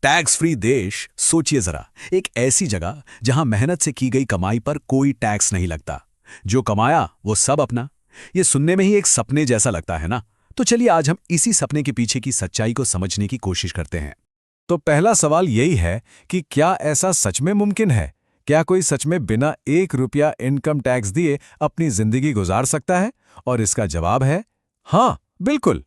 Tax free देश, सोचिए जरा। एक ऐसी जगह जहां मेहनत से की गई कमाई पर कोई टैक्स नहीं लगता। जो कमाया वो सब अपना। ये सुनने में ही एक सपने जैसा लगता है ना। तो चलिए आज हम इसी सपने के पीछे की सच्चाई को समझने की कोशिश करते हैं। तो पहला सवाल यही है कि क्या ऐसा सच में मुमकिन है? क्या कोई सच में बिना 1 रुपया इनकम टैक्स दिए अपनी जिंदगी गुजार सकता है? और इसका जवाब है हाँ, बिल्कुल।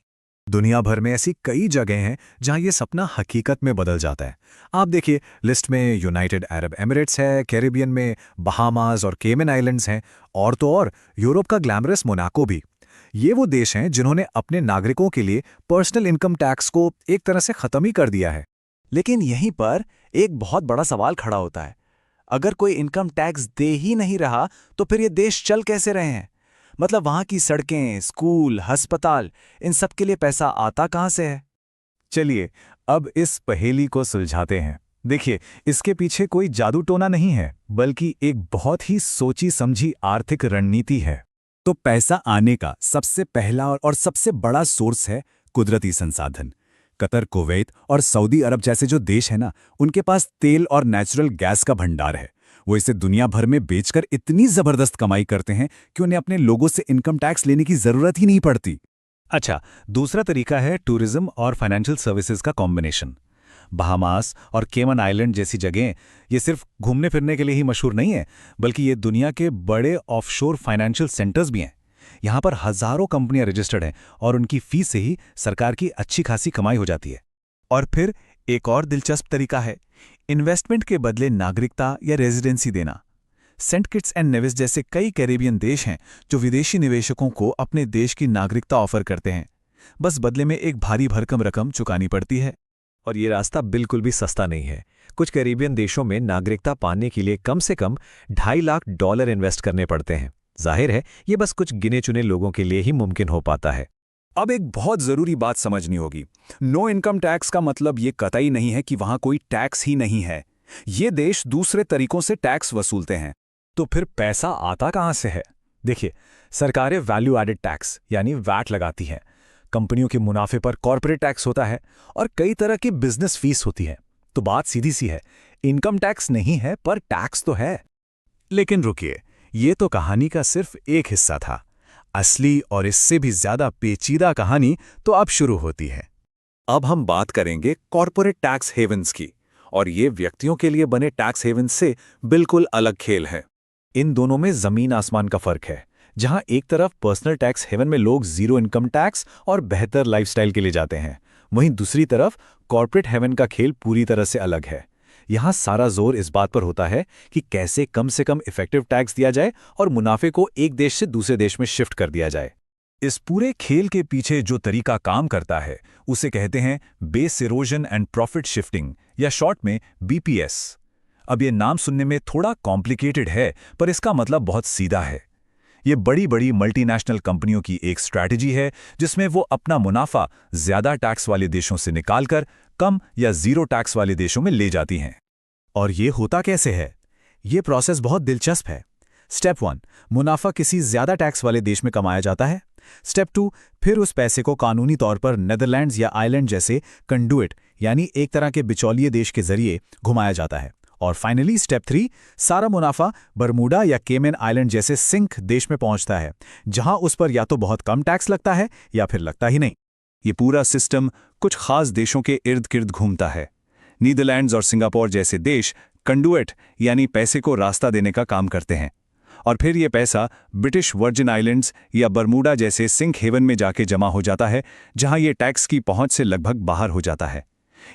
दुनिया भर में ऐसी कई जगह हैं जहां ये सपना हकीकत में बदल जाता है। आप देखिए, लिस्ट में यूनाइटेड अरब एमिरेट्स है, कैरिबियन में बहामास और केमन आइलैंड्स हैं, और तो और यूरोप का ग्लैमरस मोनाको भी। ये वो देश हैं जिन्होंने अपने नागरिकों के लिए पर्सनल इनकम टैक्स को एक तरह से खत्म ही कर दिया है। लेकिन यहीं पर एक बहुत बड़ा सवाल खड़ा होता है। अगर कोई इनकम टैक्स दे ही नहीं रहा तो फिर ये देश चल कैसे रहे हैं? मतलब वहां की सड़कें, स्कूल, अस्पताल, इन सब के लिए पैसा आता कहां से है? चलिए अब इस पहेली को सुलझाते हैं। देखिए, इसके पीछे कोई जादू टोना नहीं है, बल्कि एक बहुत ही सोची समझी आर्थिक रणनीति है। तो पैसा आने का सबसे पहला और सबसे बड़ा सोर्स है कुदरती संसाधन। कतर, कुवैत और सऊदी अरब जैसे जो देश हैं ना, उनके पास तेल और नेचुरल गैस का भंडार है। वो इसे दुनिया भर में बेचकर इतनी जबरदस्त कमाई करते हैं कि उन्हें अपने लोगों से इनकम टैक्स लेने की जरूरत ही नहीं पड़ती। अच्छा, दूसरा तरीका है टूरिज्म और फाइनेंशियल सर्विसेज का कॉम्बिनेशन। बहामास और केमन आइलैंड जैसी जगहें ये सिर्फ घूमने फिरने के लिए ही मशहूर नहीं है, बल्कि ये दुनिया के बड़े ऑफशोर फाइनेंशियल सेंटर्स भी हैं। यहाँ पर हजारों कंपनियां रजिस्टर्ड हैं और उनकी फीस से ही सरकार की अच्छी खासी कमाई हो जाती है। और फिर एक और दिलचस्प तरीका है इन्वेस्टमेंट के बदले नागरिकता या रेजिडेंसी देना। सेंट किट्स एंड नेविस जैसे कई कैरेबियन देश हैं जो विदेशी निवेशकों को अपने देश की नागरिकता ऑफर करते हैं। बस बदले में एक भारी भरकम रकम चुकानी पड़ती है। और ये रास्ता बिल्कुल भी सस्ता नहीं है। कुछ कैरिबियन देशों में नागरिकता पाने के लिए कम से कम $2.5 लाख इन्वेस्ट करने पड़ते हैं। जाहिर है, ये बस कुछ गिने चुने लोगों के लिए ही मुमकिन हो पाता है। अब एक बहुत जरूरी बात समझनी होगी। नो इनकम टैक्स का मतलब ये कतई नहीं है कि वहां कोई टैक्स ही नहीं है। ये देश दूसरे तरीकों से टैक्स वसूलते हैं। तो फिर पैसा आता कहां से है? देखिए, सरकारें वैल्यू एडेड टैक्स यानी वैट लगाती हैं। कंपनियों के मुनाफे पर कॉर्पोरेट टैक्स होता है और कई तरह की बिजनेस फीस होती है। तो बात सीधी सी है, इनकम टैक्स नहीं है पर टैक्स तो है। लेकिन रुकिए, ये तो कहानी का सिर्फ एक हिस्सा था। असली और इससे भी ज्यादा पेचीदा कहानी तो अब शुरू होती है। अब हम बात करेंगे कॉर्पोरेट टैक्स हेवन्स की, और ये व्यक्तियों के लिए बने टैक्स हेवन्स से बिल्कुल अलग खेल है। इन दोनों में जमीन आसमान का फर्क है। जहां एक तरफ पर्सनल टैक्स हेवन में लोग जीरो इनकम टैक्स और बेहतर लाइफस्टाइल के लिए जाते हैं, वहीं दूसरी तरफ कॉर्पोरेट हेवन का खेल पूरी तरह से अलग है। यहां सारा जोर इस बात पर होता है कि कैसे कम से कम इफेक्टिव टैक्स दिया जाए और मुनाफे को एक देश से दूसरे देश में शिफ्ट कर दिया जाए। इस पूरे खेल के पीछे जो तरीका काम करता है उसे कहते हैं base erosion and profit shifting, या शॉर्ट में बीपीएस। अब ये नाम सुनने में थोड़ा कॉम्प्लिकेटेड है, पर इसका मतलब बहुत सीधा है। ये बड़ी बड़ी मल्टीनेशनल कंपनियों की एक स्ट्रैटेजी है जिसमें वो अपना मुनाफा ज्यादा टैक्स वाले देशों से निकालकर कम या जीरो टैक्स वाले देशों में ले जाती हैं। और ये होता कैसे है? ये प्रोसेस बहुत दिलचस्प है। स्टेप 1, मुनाफा किसी ज्यादा टैक्स वाले देश में कमाया जाता है। स्टेप 2, फिर उस पैसे को कानूनी तौर पर नेदरलैंड्स या आयरलैंड जैसे कंडुइट यानी एक तरह के बिचौलिए देश के जरिए घुमाया जाता है। और फाइनली स्टेप 3, सारा मुनाफा बरमूडा या केमन आइलैंड जैसे सिंक देश में पहुंचता है, जहां उस पर या तो बहुत कम टैक्स लगता है या फिर लगता ही नहीं। ये पूरा सिस्टम कुछ खास देशों के इर्द गिर्द घूमता है। नीदरलैंड्स और सिंगापुर जैसे देश कंडुइट यानी पैसे को रास्ता देने का काम करते हैं, और फिर ये पैसा ब्रिटिश वर्जिन आइलैंड्स या बरमूडा जैसे सिंक हेवन में जाके जमा हो जाता है, जहां ये टैक्स की पहुंच से लगभग बाहर हो जाता है।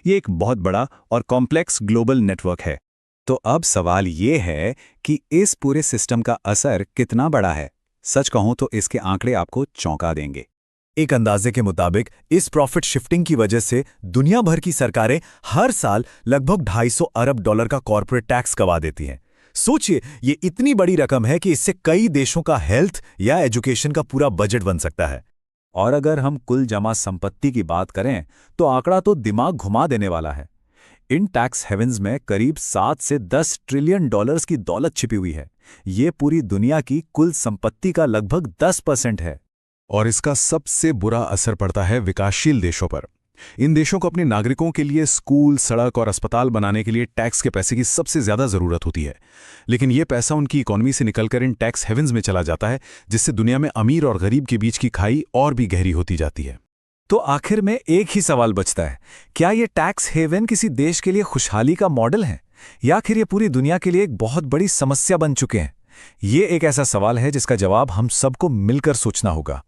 ये एक बहुत बड़ा और कॉम्प्लेक्स ग्लोबल नेटवर्क है। तो अब सवाल ये है कि इस पूरे सिस्टम का असर कितना बड़ा है। सच कहूं तो इसके आंकड़े आपको चौंका देंगे। एक अंदाजे के मुताबिक इस प्रॉफिट शिफ्टिंग की वजह से दुनिया भर की सरकारें हर साल लगभग $250 अरब का कॉर्पोरेट टैक्स गंवा देती हैं। सोचिए, ये इतनी बड़ी रकम है कि इससे कई देशों का हेल्थ या एजुकेशन का पूरा बजट बन सकता है। और अगर हम कुल जमा संपत्ति की बात करें तो आंकड़ा तो दिमाग घुमा देने वाला है। इन टैक्स हेवन्स में करीब 7 से 10 ट्रिलियन डॉलर्स की दौलत छिपी हुई है। ये पूरी दुनिया की कुल संपत्ति का लगभग 10% है। और इसका सबसे बुरा असर पड़ता है विकासशील देशों पर। इन देशों को अपने नागरिकों के लिए स्कूल, सड़क और अस्पताल बनाने के लिए टैक्स के पैसे की सबसे ज्यादा जरूरत होती है। लेकिन ये पैसा उनकी इकोनॉमी से निकलकर इन टैक्स हेवन्स में चला जाता है, जिससे दुनिया में अमीर और गरीब के बीच की खाई और भी गहरी होती जाती है। तो आखिर में एक ही सवाल बचता है, क्या ये टैक्स हेवन किसी देश के लिए खुशहाली का मॉडल है, या आखिर ये पूरी दुनिया के लिए एक बहुत बड़ी समस्या बन चुके हैं? ये एक ऐसा सवाल है जिसका जवाब हम सबको मिलकर सोचना होगा।